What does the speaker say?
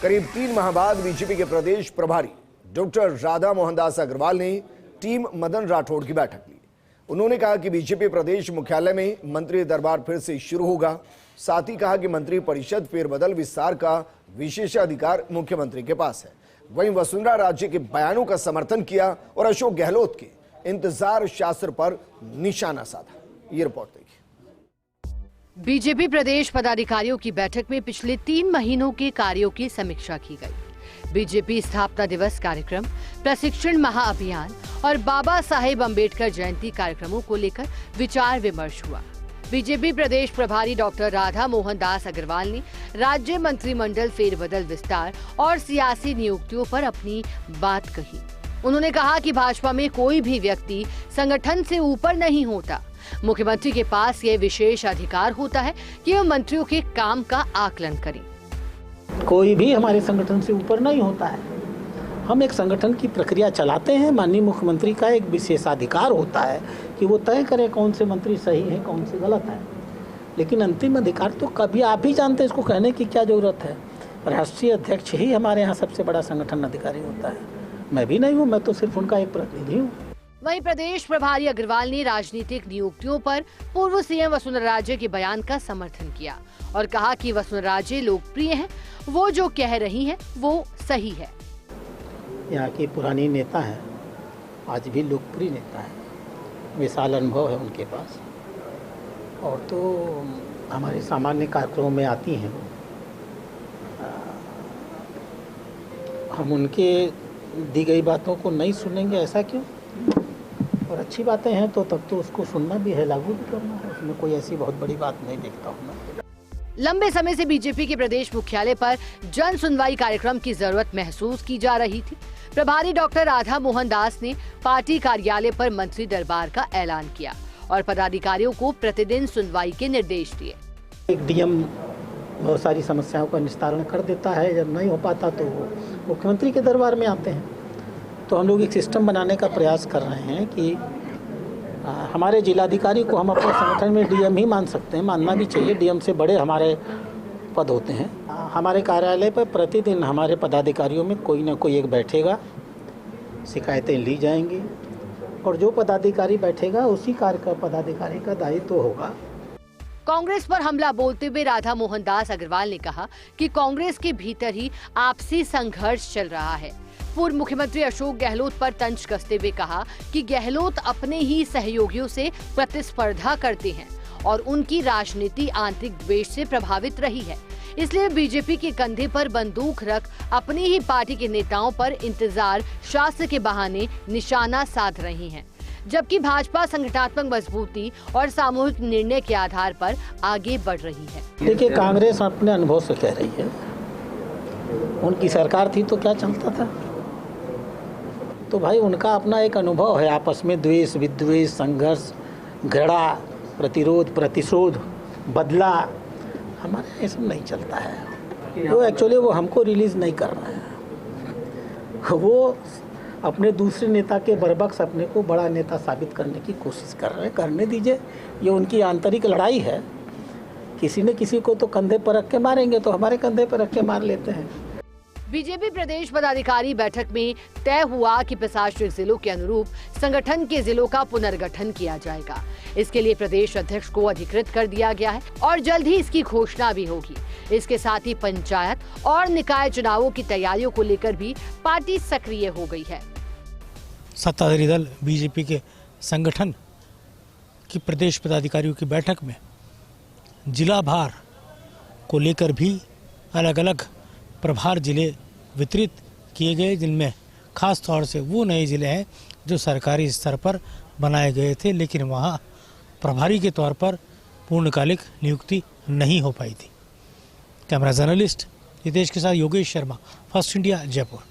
करीब 3 माह बाद बीजेपी के प्रदेश प्रभारी डॉक्टर राधा मोहनदास अग्रवाल ने टीम मदन राठौड़ की बैठक ली। उन्होंने कहा कि बीजेपी प्रदेश मुख्यालय में मंत्री दरबार फिर से शुरू होगा। साथ ही कहा कि मंत्री परिषद फेरबदल विस्तार का विशेषाधिकार मुख्यमंत्री के पास है। वहीं वसुंधरा राजे के बयानों का समर्थन किया और अशोक गहलोत के इंतजार शास्त्र पर निशाना साधा। ये रिपोर्ट देखिए। बीजेपी प्रदेश पदाधिकारियों की बैठक में पिछले 3 महीनों के कार्यों की समीक्षा की गई। बीजेपी स्थापना दिवस कार्यक्रम, प्रशिक्षण महाअभियान और बाबा साहेब अम्बेडकर जयंती कार्यक्रमों को लेकर विचार विमर्श हुआ। बीजेपी प्रदेश प्रभारी डॉक्टर राधा मोहनदास अग्रवाल ने राज्य मंत्रिमंडल फेरबदल विस्तार और सियासी नियुक्तियों पर अपनी बात कही। उन्होंने कहा कि भाजपा में कोई भी व्यक्ति संगठन से ऊपर नहीं होता। मुख्यमंत्री के पास ये विशेष अधिकार होता है कि वह मंत्रियों के काम का आकलन करें। कोई भी हमारे संगठन से ऊपर नहीं होता है। हम एक संगठन की प्रक्रिया चलाते हैं। माननीय मुख्यमंत्री का एक विशेषाधिकार होता है कि वो तय करे कौन से मंत्री सही है, कौन से गलत है। लेकिन अंतिम अधिकार तो कभी आप ही जानते हैं, इसको कहने की क्या जरूरत है। राष्ट्रीय अध्यक्ष ही हमारे यहाँ सबसे बड़ा संगठन अधिकारी होता है। मैं भी नहीं हूँ, मैं तो सिर्फ उनका एक प्रतिनिधि हूँ। वहीं प्रदेश प्रभारी अग्रवाल ने राजनीतिक नियुक्तियों पर पूर्व सीएम वसुंधरा राजे के बयान का समर्थन किया और कहा कि वसुंधरा राजे लोकप्रिय हैं, वो जो कह रही हैं वो सही है। यहाँ की पुरानी नेता है, आज भी लोकप्रिय नेता है, विशाल अनुभव है उनके पास और तो हमारे सामान्य कार्यक्रमों में आती हैं। हम उनके दी गई बातों को नहीं सुनेंगे, ऐसा क्यों? और अच्छी बातें हैं तो तब तो उसको सुनना भी है, लागू भी करना है। उसमें कोई ऐसी बहुत बड़ी बात नहीं देखता हूँ मैं। लंबे समय से बीजेपी के प्रदेश मुख्यालय पर जन सुनवाई कार्यक्रम की जरूरत महसूस की जा रही थी। प्रभारी डॉक्टर राधा मोहनदास ने पार्टी कार्यालय पर मंत्री दरबार का ऐलान किया और पदाधिकारियों को प्रतिदिन सुनवाई के निर्देश दिए। एक डीएम बहुत सारी समस्याओं का निस्तारण कर देता है, जब नहीं हो पाता तो मुख्यमंत्री के दरबार में आते हैं। तो हम लोग एक सिस्टम बनाने का प्रयास कर रहे हैं कि हमारे जिलाधिकारी को हम अपने संगठन में डीएम ही मान सकते हैं, मानना भी चाहिए। डीएम से बड़े हमारे पद होते हैं। हमारे कार्यालय पर प्रतिदिन हमारे पदाधिकारियों में कोई ना कोई एक बैठेगा, शिकायतें ली जाएंगी और जो पदाधिकारी बैठेगा उसी कार्य का पदाधिकारी का दायित्व होगा। कांग्रेस पर हमला बोलते हुए राधा मोहनदास अग्रवाल ने कहा कि कांग्रेस के भीतर ही आपसी संघर्ष चल रहा है। पूर्व मुख्यमंत्री अशोक गहलोत पर तंज कसते हुए कहा कि गहलोत अपने ही सहयोगियों से प्रतिस्पर्धा करते हैं और उनकी राजनीति आंतरिक द्वेष से प्रभावित रही है। इसलिए बीजेपी के कंधे पर बंदूक रख अपनी ही पार्टी के नेताओं पर इंतजार शास्त्र के बहाने निशाना साध रही हैं, जबकि भाजपा संगठनात्मक मजबूती और सामूहिक निर्णय के आधार पर आगे बढ़ रही है। देखिए, कांग्रेस अपने अनुभव से कह रही है, उनकी सरकार थी तो क्या चलता था। तो भाई उनका अपना एक अनुभव है, आपस में द्वेष, विद्वेष, संघर्ष, घृणा, प्रतिरोध, प्रतिशोध, बदला। हमारे ये सब नहीं चलता है। वो एक्चुअली वो हमको रिलीज नहीं कर रहा है। वो अपने दूसरे नेता के बरबक्स अपने को बड़ा नेता साबित करने की कोशिश कर रहे हैं। करने दीजिए, ये उनकी आंतरिक लड़ाई है। किसी न किसी को तो कंधे पर रख के मारेंगे, तो हमारे कंधे पर रख के मार लेते हैं। बीजेपी प्रदेश पदाधिकारी बैठक में तय हुआ कि प्रशासनिक जिलों के अनुरूप संगठन के जिलों का पुनर्गठन किया जाएगा। इसके लिए प्रदेश अध्यक्ष को अधिकृत कर दिया गया है और जल्द ही इसकी घोषणा भी होगी। इसके साथ ही पंचायत और निकाय चुनावों की तैयारियों को लेकर भी पार्टी सक्रिय हो गई है। सत्ताधारी दल बीजेपी के संगठन की प्रदेश पदाधिकारियों की बैठक में जिला भार को लेकर भी अलग अलग प्रभार जिले वितरित किए गए, जिनमें खास तौर से वो नए जिले हैं जो सरकारी स्तर पर बनाए गए थे, लेकिन वहाँ प्रभारी के तौर पर पूर्णकालिक नियुक्ति नहीं हो पाई थी। कैमरा जर्नलिस्ट रितेश के साथ योगेश शर्मा, फर्स्ट इंडिया, जयपुर।